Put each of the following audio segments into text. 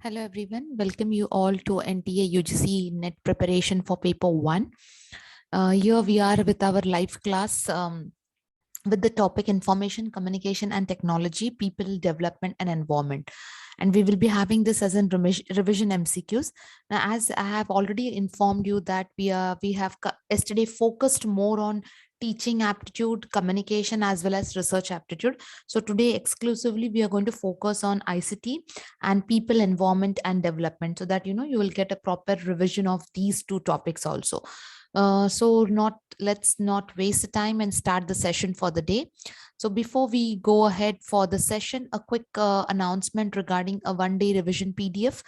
Hello everyone, welcome you all to NTA UGC NET preparation for paper 1. Here we are with our live class with the topic information, communication and technology, people, development and environment. And we will be having this as in revision MCQs. Now, as I have already informed you that we have yesterday focused more on teaching aptitude, communication as well as research aptitude. So today exclusively we are going to focus on ICT and people, environment and development, so that you will get a proper revision of these two topics also. Let's not waste the time and start the session for the day. So before we go ahead for the session, a quick announcement regarding a one-day revision PDF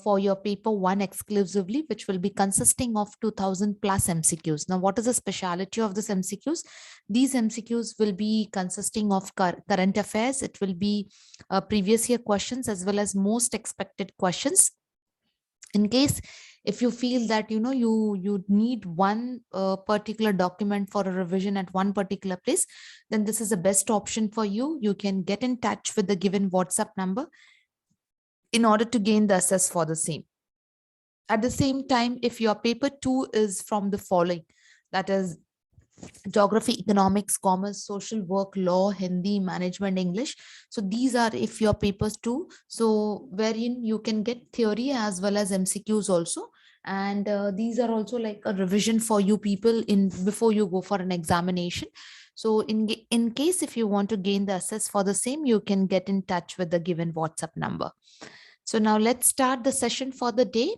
for your paper 1 exclusively, which will be consisting of 2000 plus MCQs. Now, what is the speciality of this MCQs? These MCQs will be consisting of current affairs. It will be previous year questions as well as most expected questions. In case if you feel that you need one particular document for a revision at one particular place, then this is the best option for you. You can get in touch with the given WhatsApp number in order to gain the access for the same. At the same time, if your paper 2 is from the following, that is geography, economics, commerce, social work, law, Hindi, management, English. So these are if your papers too. So wherein you can get theory as well as MCQs also. And these are also like a revision for you people in before you go for an examination. So in case if you want to gain the access for the same, you can get in touch with the given WhatsApp number. So now let's start the session for the day.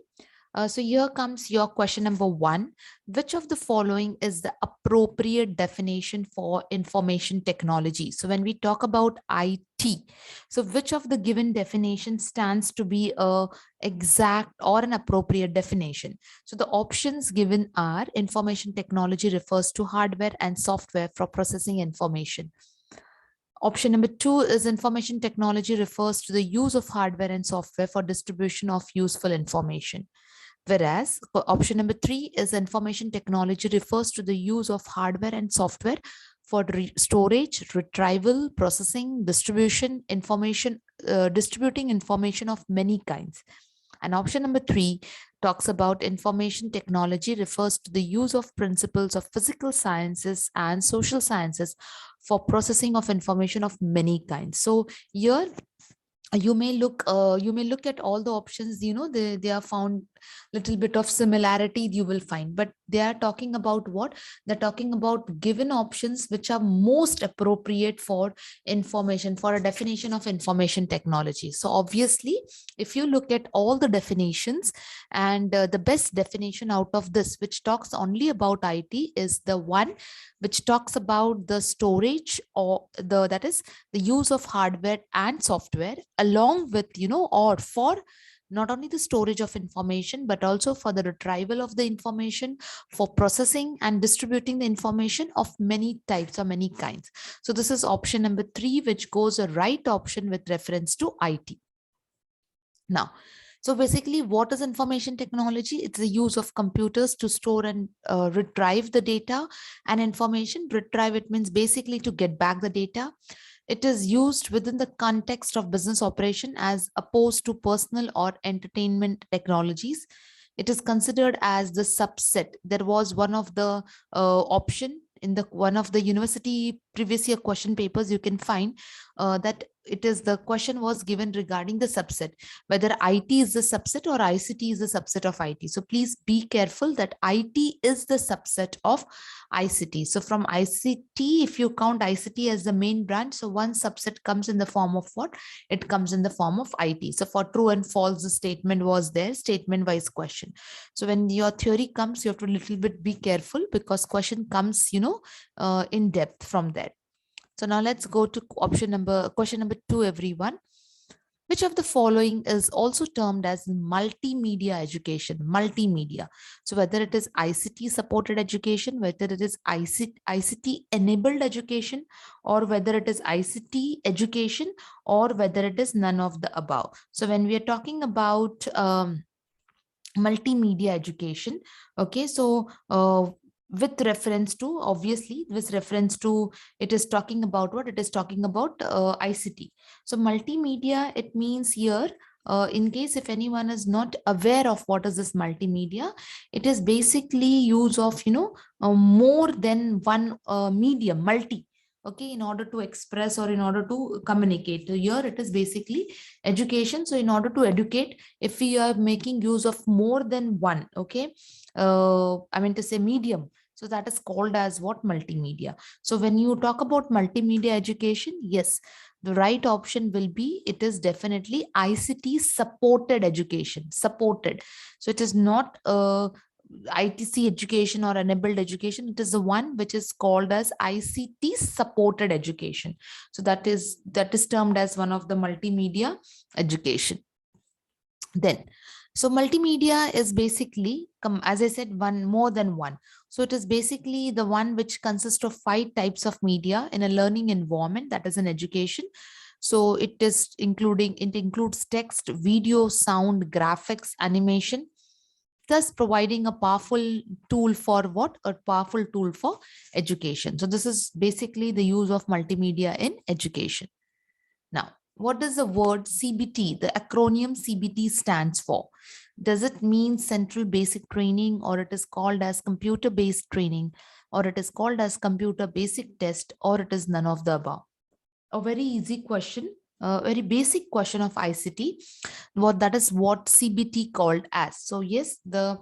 So here comes your question number 1. Which of the following is the appropriate definition for information technology? So when we talk about IT, so which of the given definition stands to be a exact or an appropriate definition? So the options given are: information technology refers to hardware and software for processing information. Option number 2 is information technology refers to the use of hardware and software for distribution of useful information. Whereas option number 3 is information technology refers to the use of hardware and software for storage, retrieval, processing, distributing information of many kinds. And option number 3 talks about information technology refers to the use of principles of physical sciences and social sciences for processing of information of many kinds. So here you may look at all the options. They are found little bit of similarity you will find, but they are talking about what? They're talking about given options which are most appropriate for information, for a definition of information technology. So obviously if you look at all the definitions, and the best definition out of this which talks only about IT is the one which talks about the storage, or that is the use of hardware and software along with or for not only the storage of information but also for the retrieval of the information, for processing and distributing the information of many types or many kinds. So this is option number 3, which goes a right option with reference to IT. Now, so basically, what is information technology? It's the use of computers to store and retrieve the data and information. Retrieve, it means basically to get back the data. It is used within the context of business operation as opposed to personal or entertainment technologies. It is considered as the subset. There was one of the option in the one of the university previous year question papers. You can find that it is the question was given regarding the subset, whether IT is the subset or ICT is the subset of IT. So please be careful that IT is the subset of ICT. So from ICT, if you count ICT as the main branch, so one subset comes in the form of what? It comes in the form of IT. So for true and false, the statement was there, statement wise question. So when your theory comes, you have to a little bit be careful because question comes, in depth from there. So now let's go to question number 2, everyone. Which of the following is also termed as multimedia education? Multimedia. So whether it is ICT supported education, whether it is ICT enabled education, or whether it is ICT education, or whether it is none of the above. So when we are talking about multimedia education, okay, so with reference to, obviously with reference to, it is talking about what? It is talking about ICT. So multimedia, it means here In case if anyone is not aware of what is this multimedia, it is basically use of, more than one medium, multi, okay, in order to express or in order to communicate. So here it is basically education. So in order to educate, if we are making use of more than one, okay, I mean to say medium, so that is called as what? Multimedia. So when you talk about multimedia education, yes, the right option will be, it is definitely ICT supported education, supported. So it is not ITC education or enabled education. It is the one which is called as ICT supported education. So that is termed as one of the multimedia education. Then, so multimedia is basically, as I said, one more than one. So it is basically the one which consists of 5 types of media in a learning environment, that is an education. So it includes text, video, sound, graphics, animation, thus providing a powerful tool for what? A powerful tool for education. So this is basically the use of multimedia in education. Now, what does the word CBT, the acronym CBT stands for? Does it mean central basic training, or it is called as computer based training, or it is called as computer basic test, or it is none of the above? A very easy question, a very basic question of ICT. That is what CBT called as. So yes, the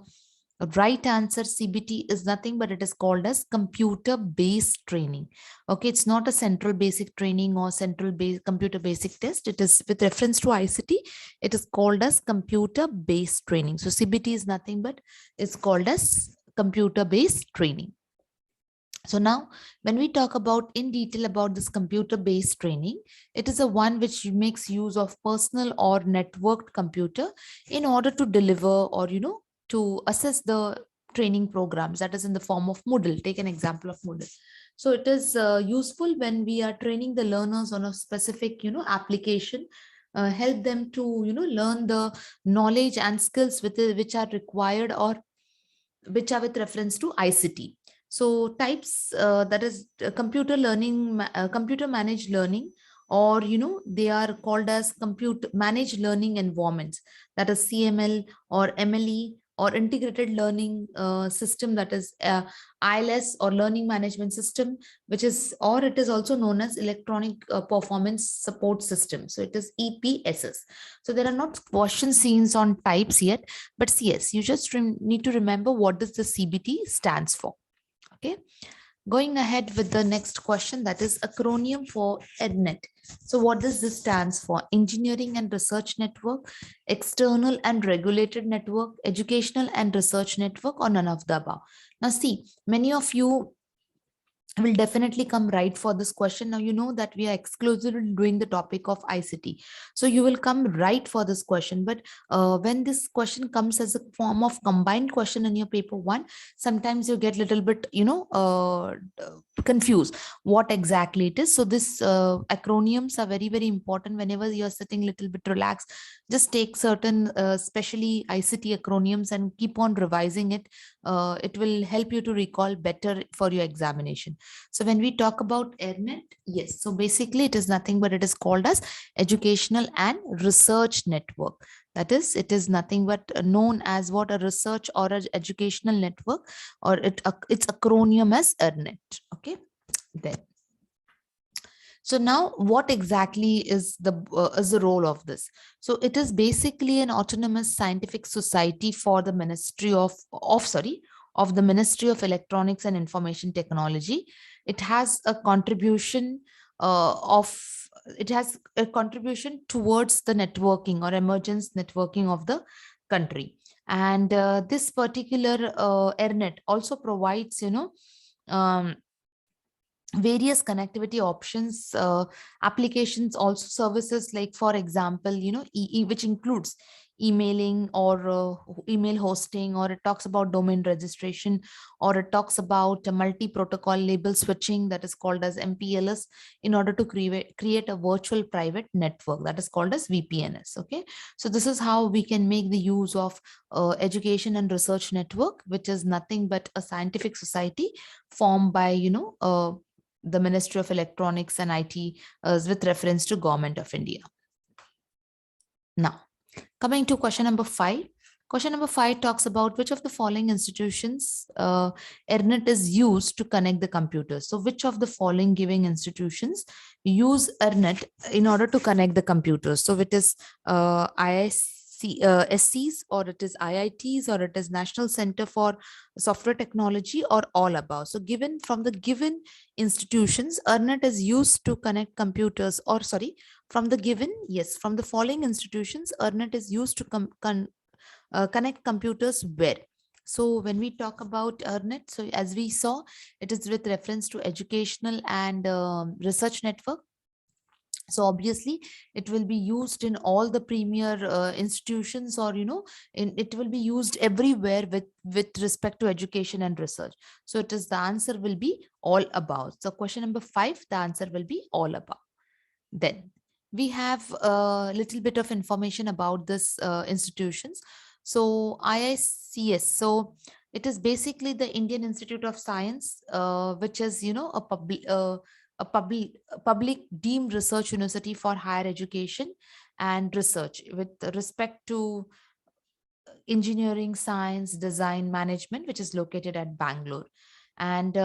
right answer, CBT, is nothing but it is called as computer based training. Okay, it's not a central basic training or central base computer basic test. It is with reference to ICT. It is called as computer based training. So CBT is nothing but it's called as computer based training. So now, when we talk about in detail about this computer-based training, it is a one which makes use of personal or networked computer in order to deliver or, to assess the training programs, that is in the form of Moodle. Take an example of Moodle. So it is useful when we are training the learners on a specific, application, help them to, learn the knowledge and skills which are required or which are with reference to ICT. So types, that is computer learning, computer managed learning, or they are called as computer managed learning environments, that is CML or MLE, or integrated learning system, that is ILS or learning management system, which is, or it is also known as electronic performance support system. So it is EPSS. So there are not question scenes on types yet, but yes, you just need to remember what does the CBT stands for. Okay, going ahead with the next question, that is acronym for EDNET. So what does this stands for? Engineering and Research Network, External and Regulated Network, Educational and Research Network, or none of the above? Now see, many of you will definitely come right for this question. Now you know that we are exclusively doing the topic of ICT, so you will come right for this question. But when this question comes as a form of combined question in your paper one, sometimes you get a little bit confused what exactly it is. So this acronyms are very, very important. Whenever you're sitting a little bit relaxed, just take certain especially ICT acronyms and keep on revising it. It will help you to recall better for your examination. So when we talk about ERNET, yes, so basically it is nothing but it is called as Educational and Research Network. That is, it is nothing but known as what? A research or an educational network, or its acronym as ERNET. Okay, then. So now what exactly is the role of this? So it is basically an autonomous scientific society for the Ministry of the Ministry of Electronics and Information Technology. It has a contribution of it has a contribution towards the networking or emergence networking of the country. And this particular ERNET also provides, um, various connectivity options, applications, also services, like for example, which includes emailing or email hosting, or it talks about domain registration, or it talks about a multi-protocol label switching, that is called as MPLS, in order to create a virtual private network, that is called as VPNs. Okay, so this is how we can make the use of education and research network, which is nothing but a scientific society formed by the Ministry of Electronics and IT, with reference to Government of India. Now, Coming to question number 5. Question number 5 talks about which of the following institutions ERNET is used to connect the computers. So, which of the following giving institutions use ERNET in order to connect the computers? So, it is SCs, or it is IITs, or it is National Center for Software Technology, or all above. So, given from the given institutions, ERNET is used to connect computers, or sorry, from the given, yes, from the following institutions, ERNET is used to connect computers where? So when we talk about ERNET, so as we saw, it is with reference to educational and research network. So obviously it will be used in all the premier institutions, or it will be used everywhere with respect to education and research. So it is, the answer will be all about. So question number 5, the answer will be all about. Then we have a little bit of information about this institutions. So IICS, so it is basically the Indian Institute of Science, which is a public deemed research university for higher education and research with respect to engineering, science, design, management, which is located at Bangalore. And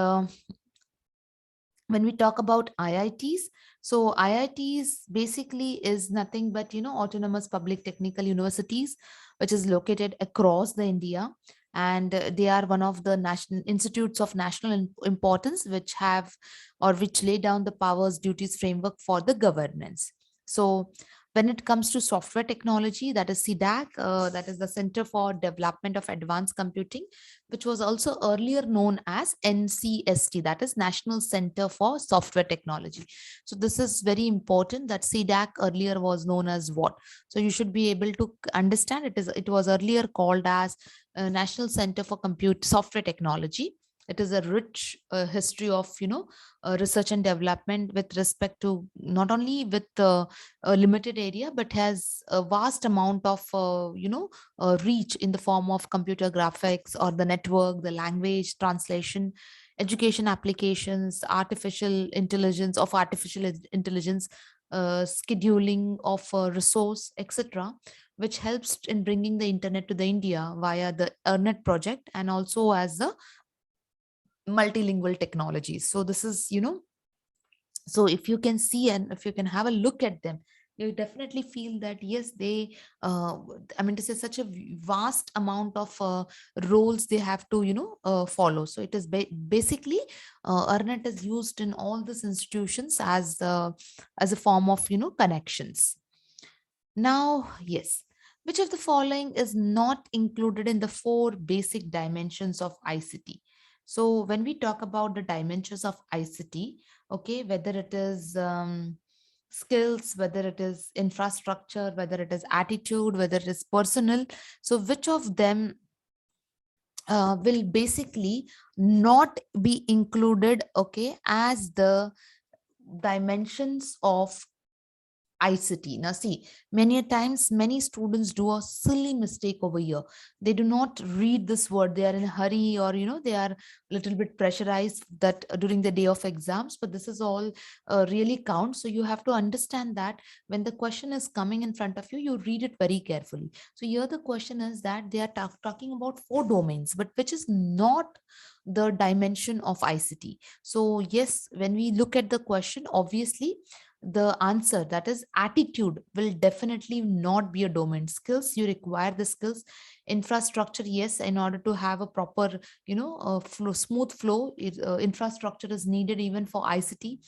when we talk about IITs, so IITs basically is nothing but autonomous public technical universities, which is located across the India, and they are one of the national institutes of national importance, which have, or which lay down the powers duties framework for the governance. So when it comes to software technology, that is CDAC, that is the Center for Development of Advanced Computing, which was also earlier known as NCST, that is National Center for Software Technology. So this is very important, that CDAC earlier was known as what. So you should be able to understand it was earlier called as National Center for Compute Software Technology. It is a rich history of research and development with respect to not only with a limited area, but has a vast amount of reach in the form of computer graphics, or the network, the language translation, education applications, artificial intelligence, scheduling of resource, etc., which helps in bringing the internet to the India via the ERNET project, and also as the multilingual technologies. So this is, so if you can see and if you can have a look at them, you definitely feel that yes, they I mean to say, such a vast amount of roles they have to follow. So it is basically ERNET is used in all these institutions as a form of connections. Now, yes, which of the following is not included in the 4 basic dimensions of ICT? So, when we talk about the dimensions of ICT, okay, whether it is skills, whether it is infrastructure, whether it is attitude, whether it is personal, so which of them will basically not be included, okay, as the dimensions of ICT. Now, see, many a times, many students do a silly mistake over here. They do not read this word. They are in a hurry, or they are a little bit pressurized that during the day of exams. But this is all really counts. So you have to understand that when the question is coming in front of you, you read it very carefully. So here the question is that they are talking about 4 domains, but which is not the dimension of ICT. So yes, when we look at the question, obviously the answer, that is attitude, will definitely not be a domain. Skills, you require the skills. Infrastructure, yes, in order to have a proper smooth flow, infrastructure is needed even for ICT.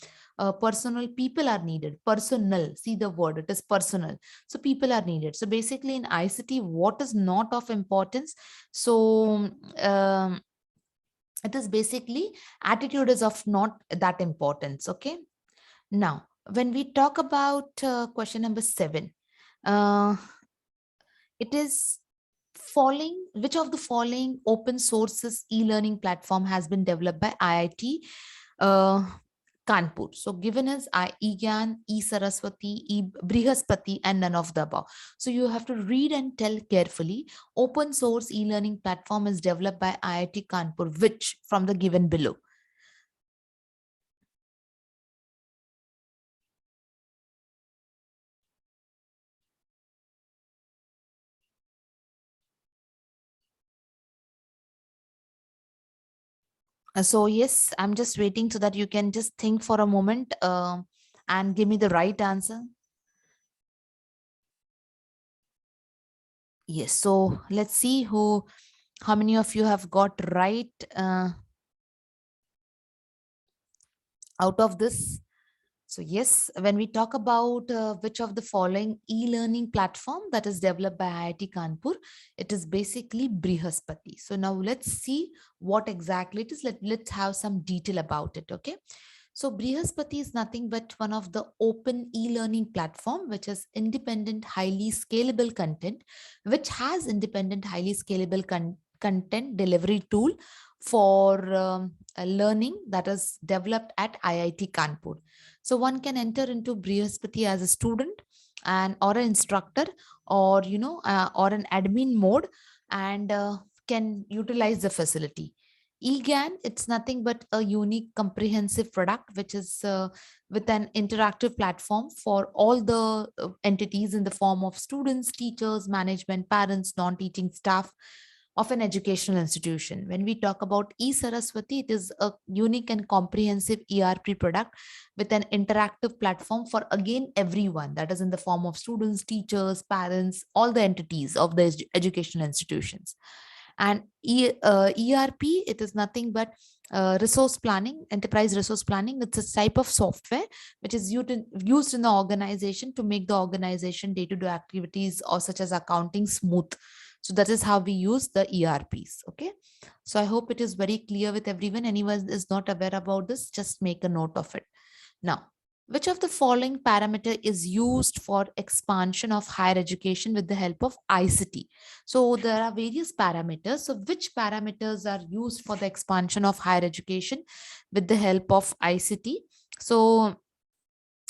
Personal, people are needed. Personal, see the word, it is personal, so people are needed. So basically in ICT, what is not of importance? So it is basically attitude is of not that importance. Okay, now, when we talk about question number 7, uh, it is following, which of the following open sources e-learning platform has been developed by IIT uh, Kanpur? So given as eGyan, e-Saraswati, e-Brihaspati, and none of the above. So you have to read and tell carefully. Open source e-learning platform is developed by IIT Kanpur, which from the given below? So yes, I'm just waiting so that you can just think for a moment and give me the right answer. Yes. So let's see how many of you have got right out of this. So yes, when we talk about which of the following e-learning platform that is developed by IIT Kanpur, it is basically Brihaspati. So now let's see what exactly it is. Let's have some detail about it. Okay. So Brihaspati is nothing but one of the open e-learning platform which has independent, highly scalable content, which has independent, highly scalable content delivery tool for learning that is developed at IIT Kanpur. So one can enter into Brihaspati as a student and or an instructor or or an admin mode and can utilize the facility. eGAN, it's nothing but a unique comprehensive product which is with an interactive platform for all the entities in the form of students, teachers, management, parents, non-teaching staff of an educational institution. When we talk about eSaraswati, it is a unique and comprehensive ERP product with an interactive platform for again everyone, that is in the form of students, teachers, parents, all the entities of the educational institutions. And ERP, it is nothing but resource planning, enterprise resource planning. It's a type of software which is used in the organization to make the organization day-to-day activities or such as accounting smooth. So that is how we use the ERPs. Okay. So I hope it is very clear with everyone. Anyone is not aware about this, just make a note of it. Now, which of the following parameter is used for expansion of higher education with the help of ICT? So there are various parameters. So which parameters are used for the expansion of higher education with the help of ICT? So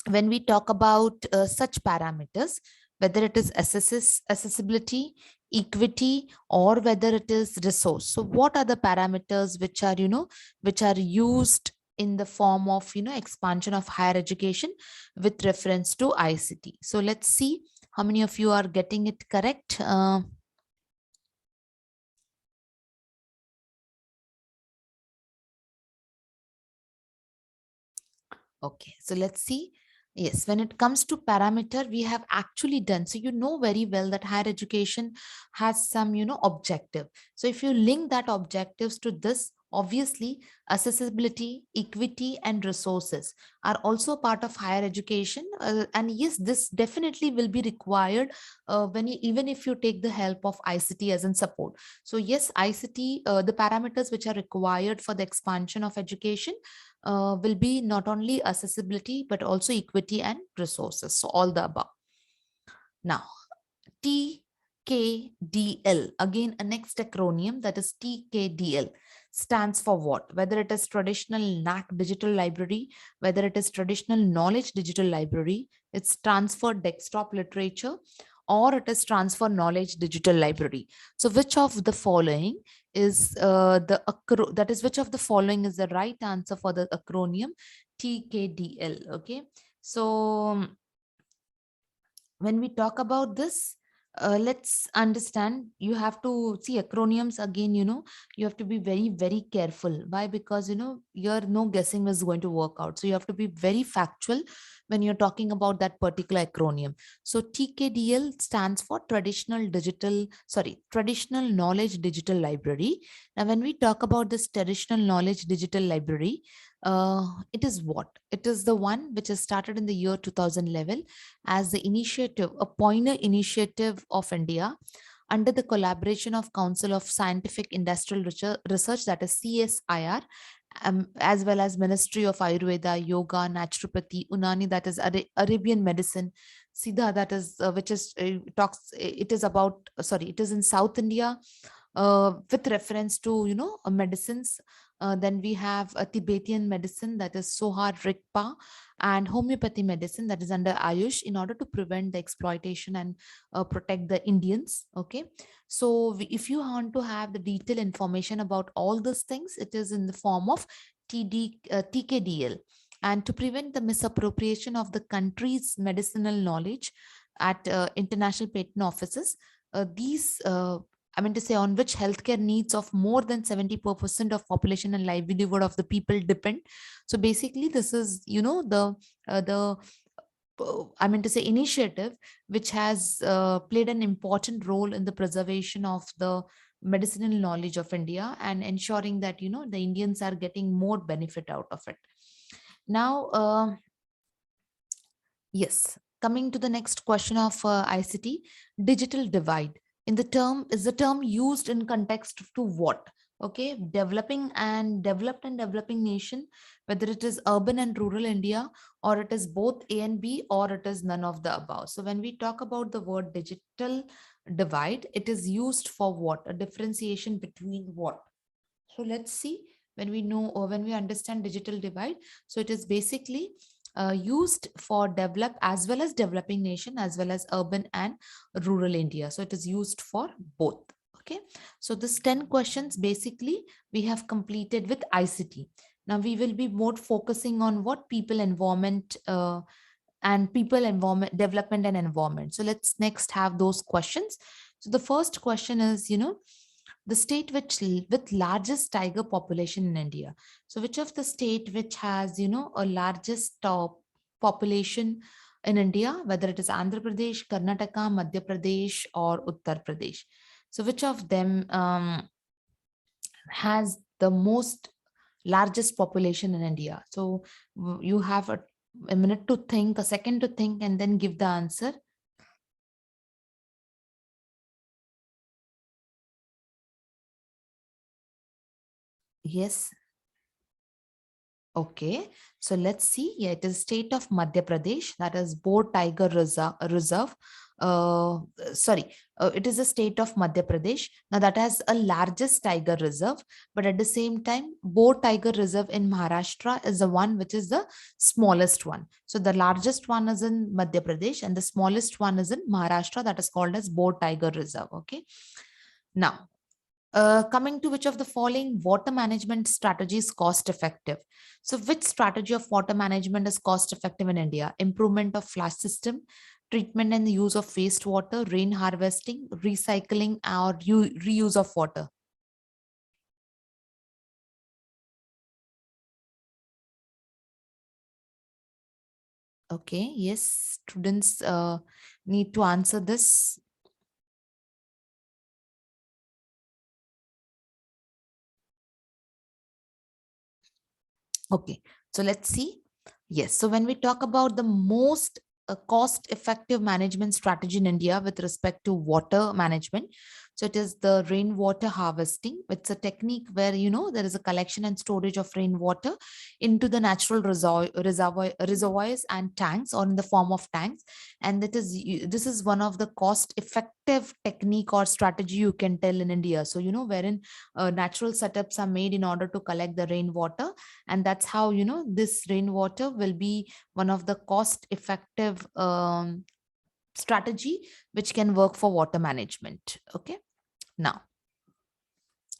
when we talk about such parameters, whether it is accessibility, equity, or whether it is resource. So what are the parameters which are, which are used in the form of, expansion of higher education with reference to ICT? So let's see how many of you are getting it correct. Okay, so let's see. Yes, when it comes to parameter, we have actually done. So you know very well that higher education has some, objective. So if you link that objectives to this, obviously accessibility, equity, and resources are also part of higher education. And yes, this definitely will be required when you, even if you take the help of ICT as in support. So yes, ICT, the parameters which are required for the expansion of education will be not only accessibility but also equity and resources. So all the above. Now, TKDL, again a next acronym, that is TKDL, stands for what? Whether it is traditional NAC digital library, whether it is traditional knowledge digital library, it's transfer desktop literature, or it is transfer knowledge digital library. So which of the following is that is which of the following is the right answer for the acronym TKDL? Okay. So when we talk about this, let's understand, you have to see acronyms again, you have to be very, very careful. Why? Because, your no guessing is going to work out. So you have to be very factual when you're talking about that particular acronym. So TKDL stands for traditional knowledge digital library. Now, when we talk about this traditional knowledge digital library, it is what? It is the one which has started in the year 2011 as the initiative, a pioneer initiative of India under the collaboration of Council of Scientific Industrial Research, that is CSIR, as well as Ministry of Ayurveda, Yoga, Naturopathy, Unani, that is Arabian medicine, Siddha, that is which is talks. It is about sorry, it is in South India, with reference to medicines. Then we have a Tibetan medicine, that is Sohar Rigpa, and homeopathy medicine, that is under Ayush, in order to prevent the exploitation and protect the Indians. Okay, so if you want to have the detailed information about all those things, it is in the form of TKDL. And to prevent the misappropriation of the country's medicinal knowledge at international patent offices, these I mean to say, on which healthcare needs of more than 70% of population and livelihood of the people depend. So basically, this is, the I mean to say, initiative which has played an important role in the preservation of the medicinal knowledge of India and ensuring that, the Indians are getting more benefit out of it. Now, yes, coming to the next question of ICT, digital divide. In the term, is the term used in context to what? Okay, developing and developed and developing nation, whether it is urban and rural India, or it is both A and B, or it is none of the above. So when we talk about the word digital divide, it is used for what? A differentiation between what? So let's see, when we know or when we understand digital divide. So it is basically used for develop as well as developing nation as well as urban and rural India. So it is used for both. Okay. So this 10 questions basically we have completed with ICT. Now we will be more focusing on what people environment and people environment development and environment. So let's next have those questions. So the first question is, the state with largest tiger population in India. So which of the state which has, a largest population in India, whether it is Andhra Pradesh, Karnataka, Madhya Pradesh, or Uttar Pradesh. So which of them has the most largest population in India? So you have a minute to think, a second to think, and then give the answer. Yes. Okay, so let's see. Yeah, it is state of Madhya Pradesh, that is Boar Tiger Reserve. Sorry, it is a state of Madhya Pradesh. Now that has a largest tiger reserve, but at the same time, Boar Tiger Reserve in Maharashtra is the one which is the smallest one. So the largest one is in Madhya Pradesh, and the smallest one is in Maharashtra. That is called as Boar Tiger Reserve. Okay. Now, coming to which of the following water management strategies cost effective? So which strategy of water management is cost effective in India? Improvement of flush system, treatment and the use of wastewater, rain harvesting, recycling, or reuse of water? Okay, yes, students need to answer this. Okay, so let's see. Yes, so when we talk about the most cost effective management strategy in India with respect to water management, so it is the rainwater harvesting. It's a technique where, there is a collection and storage of rainwater into the natural reservoirs and tanks, or in the form of tanks. And this is one of the cost effective technique or strategy you can tell in India. So, wherein natural setups are made in order to collect the rainwater, and that's how, this rainwater will be one of the cost effective strategy which can work for water management. Okay. Now,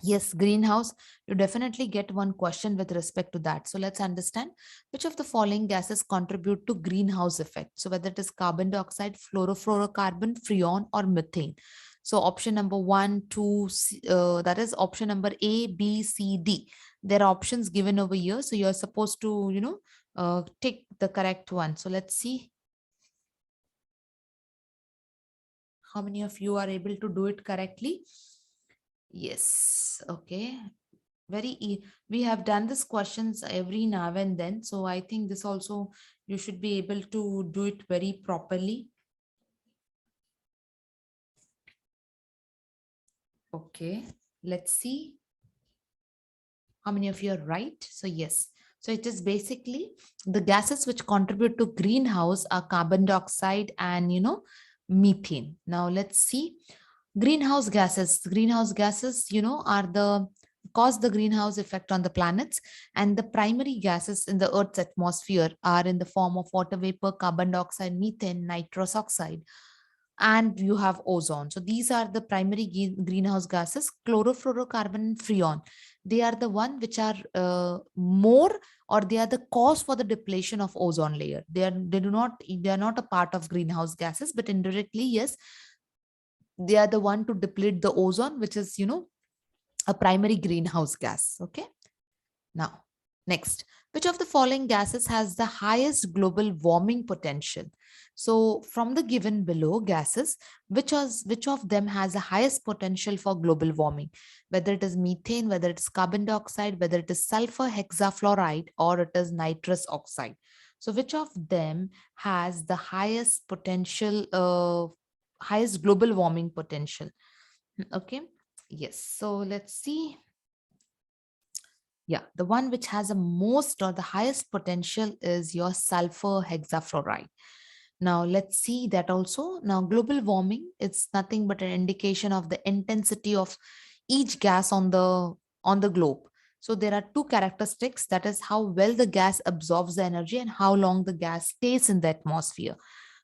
yes, greenhouse, you definitely get one question with respect to that. So let's understand which of the following gases contribute to greenhouse effect. So whether it is carbon dioxide, fluorofluorocarbon, freon, or methane. So option number one, two, that is option number A, B, C, D. There are options given over here. So you're supposed to, take the correct one. So let's see how many of you are able to do it correctly. Yes. Okay. We have done this questions every now and then, so I think this also you should be able to do it very properly. Okay, let's see how many of you are right. So yes, so it is basically the gases which contribute to greenhouse are carbon dioxide and, methane. Now let's see greenhouse gases, are the cause the greenhouse effect on the planets, and the primary gases in the earth's atmosphere are in the form of water vapor, carbon dioxide, methane, nitrous oxide, and you have ozone. So these are the primary greenhouse gases. Chlorofluorocarbon and freon, they are the one which are more, or they are the cause for the depletion of ozone layer. They are not a part of greenhouse gases, but indirectly, yes, They are the one to deplete the ozone, which is, a primary greenhouse gas. Okay. Now, next, which of the following gases has the highest global warming potential? So, from the given below gases, which of them has the highest potential for global warming? Whether it is methane, whether it is carbon dioxide, whether it is sulfur hexafluoride, or it is nitrous oxide. So, which of them has the highest potential, highest global warming potential? Okay. Yes. So let's see. Yeah, the one which has the most or the highest potential is your sulfur hexafluoride. Now, let's see that also. Now, global warming, it's nothing but an indication of the intensity of each gas on the globe. So there are two characteristics, that is how well the gas absorbs the energy and how long the gas stays in the atmosphere.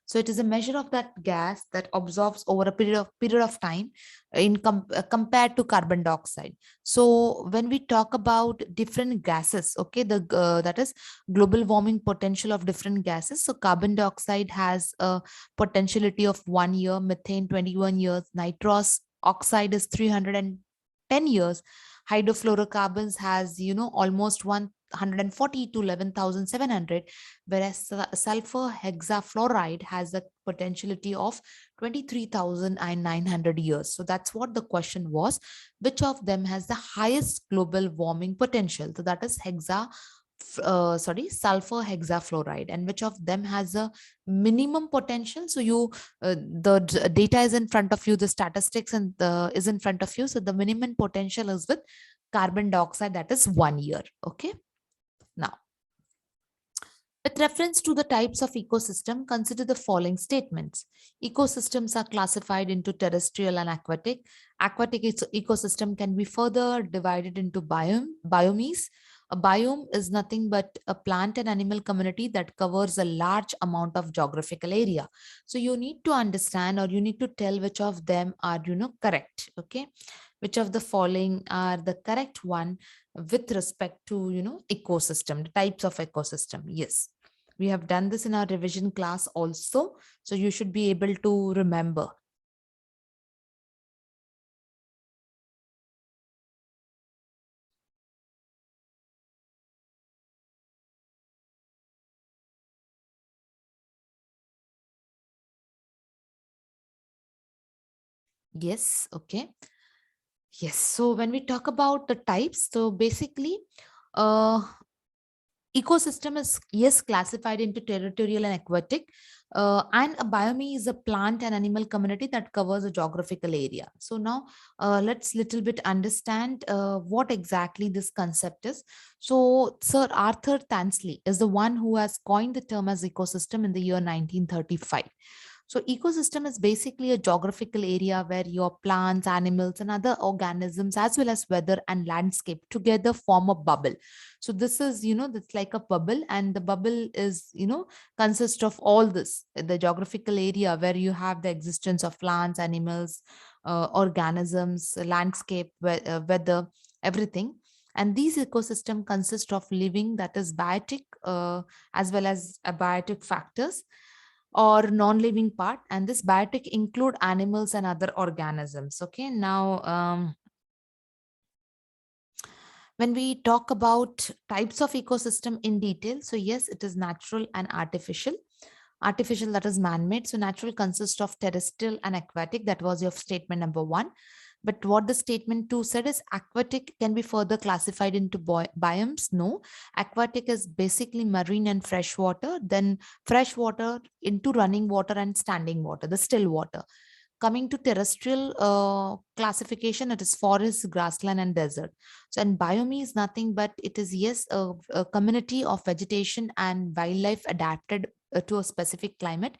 So it is a measure of that gas that absorbs over a period of time compared to carbon dioxide. So when we talk about different gases, okay, the that is global warming potential of different gases. So carbon dioxide has a potentiality of 1 year, methane 21 years, nitrous oxide is 310 years, hydrofluorocarbons has almost 140 to 11,700, whereas sulfur hexafluoride has a potentiality of 23,900 years. So that's what the question was. Which of them has the highest global warming potential? So that is sulfur hexafluoride. And which of them has a minimum potential? So data is in front of you, the statistics and is in front of you. So the minimum potential is with carbon dioxide, that is 1 year. Okay. Now, with reference to the types of ecosystem, consider the following statements. Ecosystems are classified into terrestrial and aquatic. Aquatic ecosystem can be further divided into biomes. A biome is nothing but a plant and animal community that covers a large amount of geographical area. So you need to understand, or you need to tell which of them are, correct. Okay. Which of the following are the correct one with respect to, ecosystem, the types of ecosystem? Yes, we have done this in our revision class also, so you should be able to remember. Yes. Okay. Yes, so when we talk about the types, so basically uh ecosystem is, yes, classified into territorial and aquatic, and a biome is a plant and animal community that covers a geographical area. So now let's little bit understand what exactly this concept is. So Sir Arthur Tansley is the one who has coined the term as ecosystem in the year 1935. So ecosystem is basically a geographical area where your plants, animals, and other organisms, as well as weather and landscape together form a bubble. So this is, that's like a bubble, and the bubble is, consists of all this, the geographical area where you have the existence of plants, animals, organisms, landscape, weather, everything. And these ecosystem consist of living, that is biotic, as well as abiotic factors or non-living part, and this biotic include animals and other organisms. Okay, now when we talk about types of ecosystem in detail, so yes, it is natural and artificial. Artificial, that is man-made. So natural consists of terrestrial and aquatic. That was your statement number one. But what the statement two said is aquatic can be further classified into biomes. No, aquatic is basically marine and fresh water, then fresh water into running water and standing water, the still water. Coming to terrestrial classification, it is forest, grassland, and desert. So, and biome is nothing but it is, yes, a community of vegetation and wildlife adapted to a specific climate.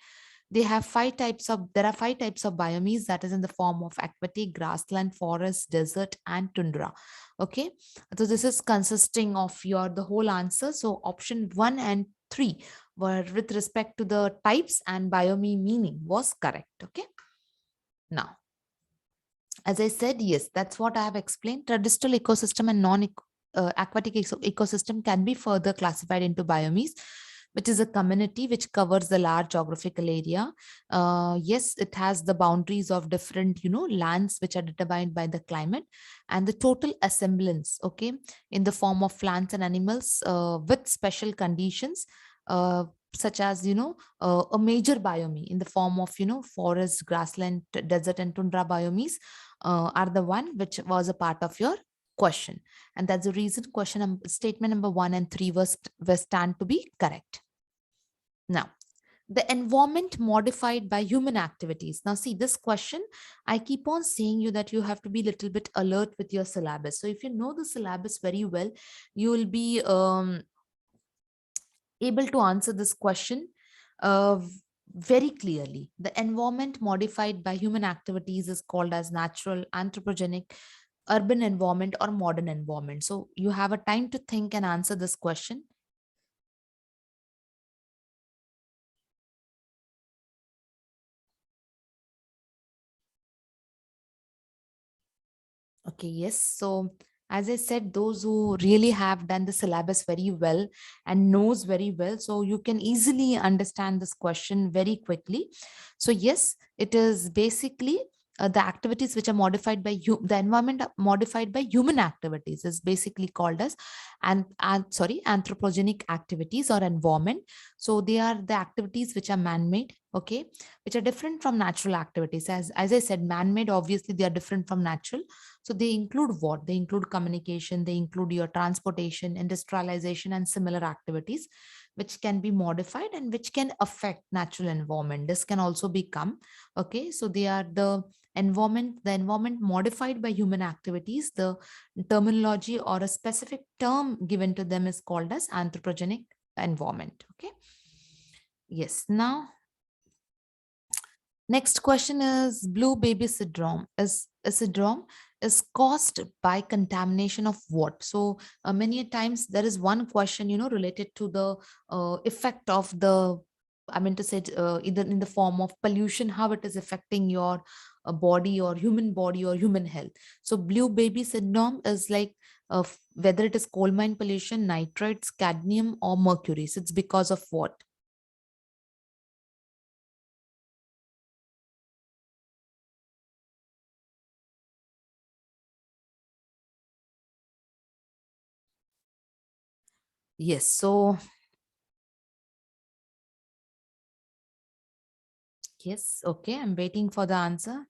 There are five types of biomes, that is in the form of aquatic, grassland, forest, desert, and tundra. Okay, so this is consisting of your the whole answer. So option 1 and 3 were with respect to the types, and biome meaning was correct. Okay, now as I said, yes, that's what I have explained. Terrestrial ecosystem and non aquatic ecosystem can be further classified into biomes. which is a community which covers the large geographical area. Yes, it has the boundaries of different, lands which are determined by the climate, and the total assemblance, okay, in the form of plants and animals with special conditions, such as, a major biome in the form of, forest, grassland, desert, and tundra biomes are the one which was a part of your question. And that's the reason statement number 1 and 3 was stand to be correct. Now, the environment modified by human activities. Now, see this question, I keep on saying you that you have to be a little bit alert with your syllabus. So if you know the syllabus very well, you will be able to answer this question very clearly. The environment modified by human activities is called as natural, anthropogenic, urban environment, or modern environment. So you have a time to think and answer this question. Okay, yes. So as I said, those who really have done the syllabus very well and knows very well, so you can easily understand this question very quickly. So yes, it is basically the activities which are modified by the environment modified by human activities is basically called as anthropogenic activities or environment. So they are the activities which are man-made, okay, which are different from natural activities. As I said, man-made, obviously they are different from natural. So they include what? They include communication, they include your transportation, industrialization, and similar activities, which can be modified and which can affect natural environment. This can also become, okay, so they are the environment modified by human activities. The terminology or a specific term given to them is called as anthropogenic environment. Okay. Yes. Now, next question is blue baby syndrome. Is a syndrome is caused by contamination of what? So many times there is one question, related to the effect of the, I mean to say, either in the form of pollution, how it is affecting your body or human health. So blue baby syndrome is like whether it is coal mine pollution, nitrates, cadmium, or mercury. So it's because of what? Yes. So yes. Okay. I'm waiting for the answer.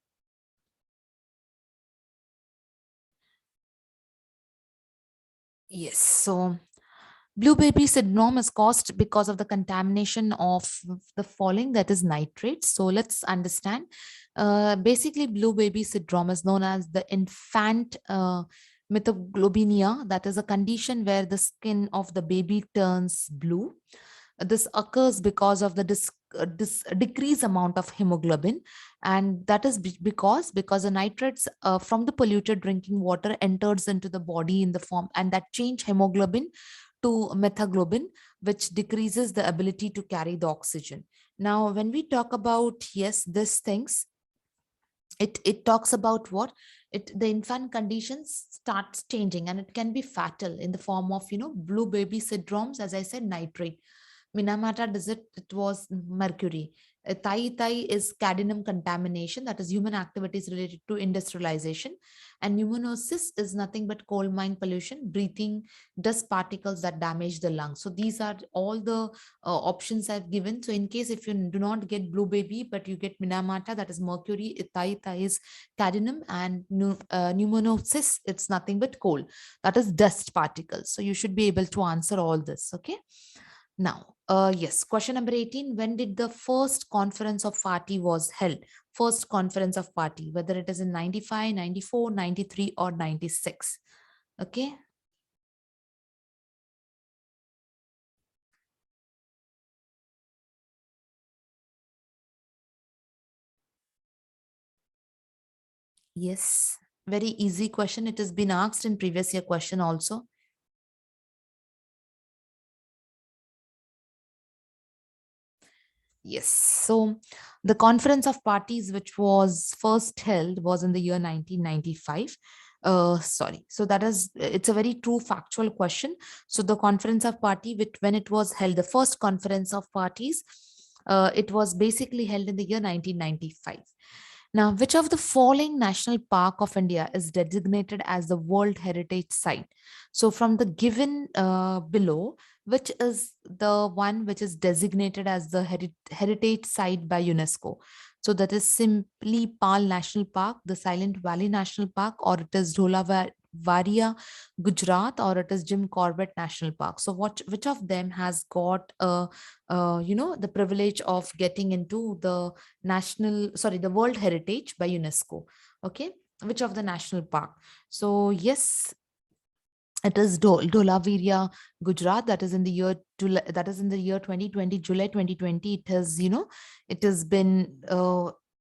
Yes. So blue baby syndrome is caused because of the contamination of the falling, that is nitrates. So let's understand. Basically, blue baby syndrome is known as the infant methoglobinia. That is a condition where the skin of the baby turns blue. This occurs because of the decreased amount of hemoglobin, and that is because the nitrates from the polluted drinking water enters into the body in the form, and that change hemoglobin to methaglobin, which decreases the ability to carry the oxygen. Now, when we talk about, yes, these things, it talks about what? The infant conditions starts changing, and it can be fatal in the form of, blue baby syndromes, as I said, nitrate. Minamata desert, it was mercury. Tai Tai is cadmium contamination, that is human activities related to industrialization. And pneumonosis is nothing but coal mine pollution, breathing dust particles that damage the lungs. So these are all the options I've given. So in case if you do not get blue baby, but you get Minamata, that is mercury, Tai Tai is cadmium, and pneumonosis, it's nothing but coal, that is dust particles. So you should be able to answer all this. Okay. Now, yes, question number 18. When did the first conference of party was held? First conference of party, whether it is in 95, 94, 93, or 96. Okay. Yes. Very easy question. It has been asked in previous year question also. Yes. So the conference of parties, which was first held, was in the year 1995. Sorry. So that is, it's a very true factual question. So the conference of party, which when it was held, the first conference of parties, it was basically held in the year 1995. Now, which of the following national park of India is designated as the World Heritage Site? So from the given below, which is the one which is designated as the heritage site by UNESCO? So that is simply Pal National Park, the Silent Valley National Park, or it is Varia, Gujarat, or it is Jim Corbett National Park. So what, which of them has got the privilege of getting into the the World Heritage by UNESCO? Okay, which of the national park? So yes, it is Dholaviria, Gujarat. That is in the year that is in the year 2020, July 2020. It has, it has been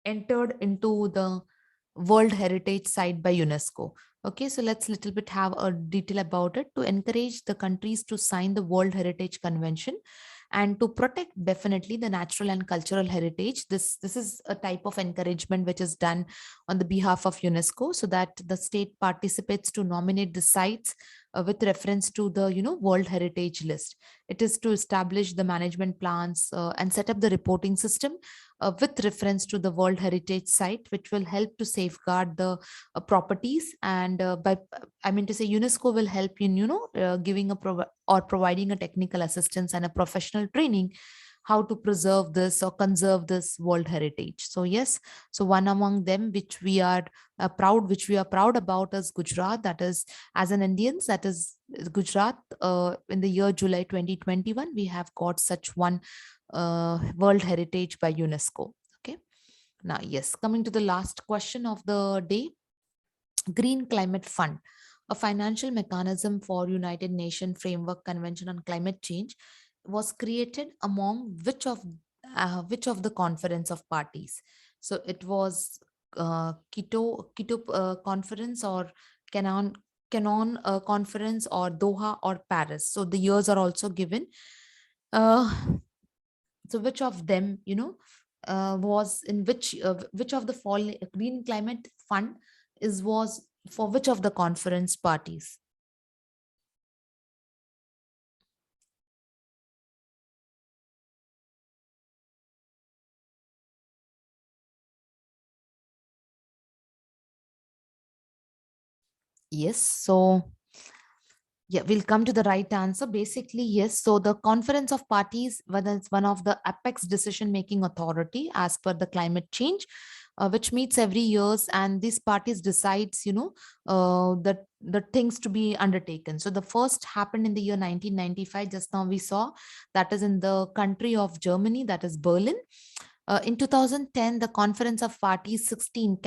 entered into the World Heritage Site by UNESCO. Okay, so let's little bit have a detail about it. To encourage the countries to sign the World Heritage Convention and to protect definitely the natural and cultural heritage. This is a type of encouragement which is done on the behalf of UNESCO, so that the state participates to nominate the sites with reference to the World Heritage List. It is to establish the management plans and set up the reporting system with reference to the World Heritage Site, which will help to safeguard the properties. And by I mean to say, UNESCO will help in giving or providing a technical assistance and a professional training how to preserve this or conserve this world heritage. So yes, so one among them which we are proud about is Gujarat. That is, as an Indians, that is Gujarat. In the year July 2021, we have got such one World Heritage by UNESCO. Okay. Now, yes, coming to the last question of the day, Green Climate Fund, a financial mechanism for United Nations Framework Convention on Climate Change, was created among which of the conference of parties? So it was Quito conference, or Canon conference, or Doha, or Paris. So the years are also given. Uh, so which of them, was in which of the fall Green Climate Fund is was for which of the conference parties? Yes. So yeah, we'll come to the right answer. Basically, yes. So the Conference of Parties, whether it's one of the apex decision-making authority as per the climate change, which meets every years, and these parties decides, the things to be undertaken. So the first happened in the year 1995. Just now we saw that is in the country of Germany, that is Berlin. In 2010, the Conference of Parties 16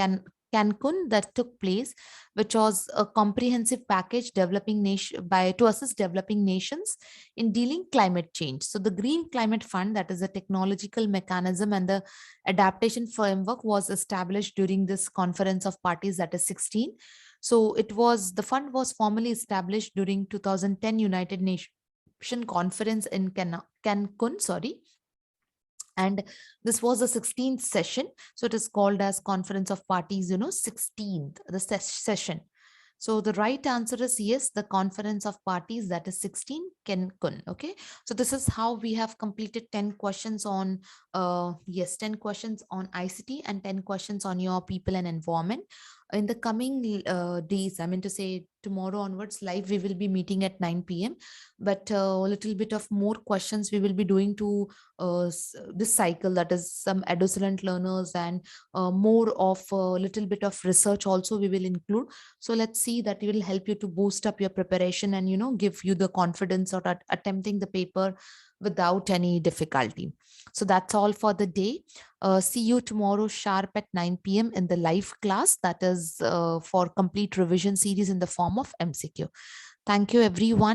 Cancun that took place, which was a comprehensive package developing nation by to assist developing nations in dealing climate change. So the Green Climate Fund, that is a technological mechanism and the adaptation framework, was established during this Conference of Parties, that is 16. So the fund was formally established during 2010 United Nations conference in Cancun, sorry, and this was the 16th session. So it is called as Conference of Parties, 16th the session. So the right answer is yes, the Conference of Parties, that is 16 Cancun. Okay, so this is how we have completed 10 questions on 10 questions on ICT and 10 questions on your people and environment. In the coming days, I mean to say tomorrow onwards live, we will be meeting at 9 p.m. But a little bit of more questions we will be doing to this cycle, that is some adolescent learners, and more of a little bit of research also we will include. So let's see that it will help you to boost up your preparation and give you the confidence of attempting the paper without any difficulty. So that's all for the day. See you tomorrow sharp at 9 p.m. in the live class, that is for complete revision series in the form of MCQ. Thank you everyone.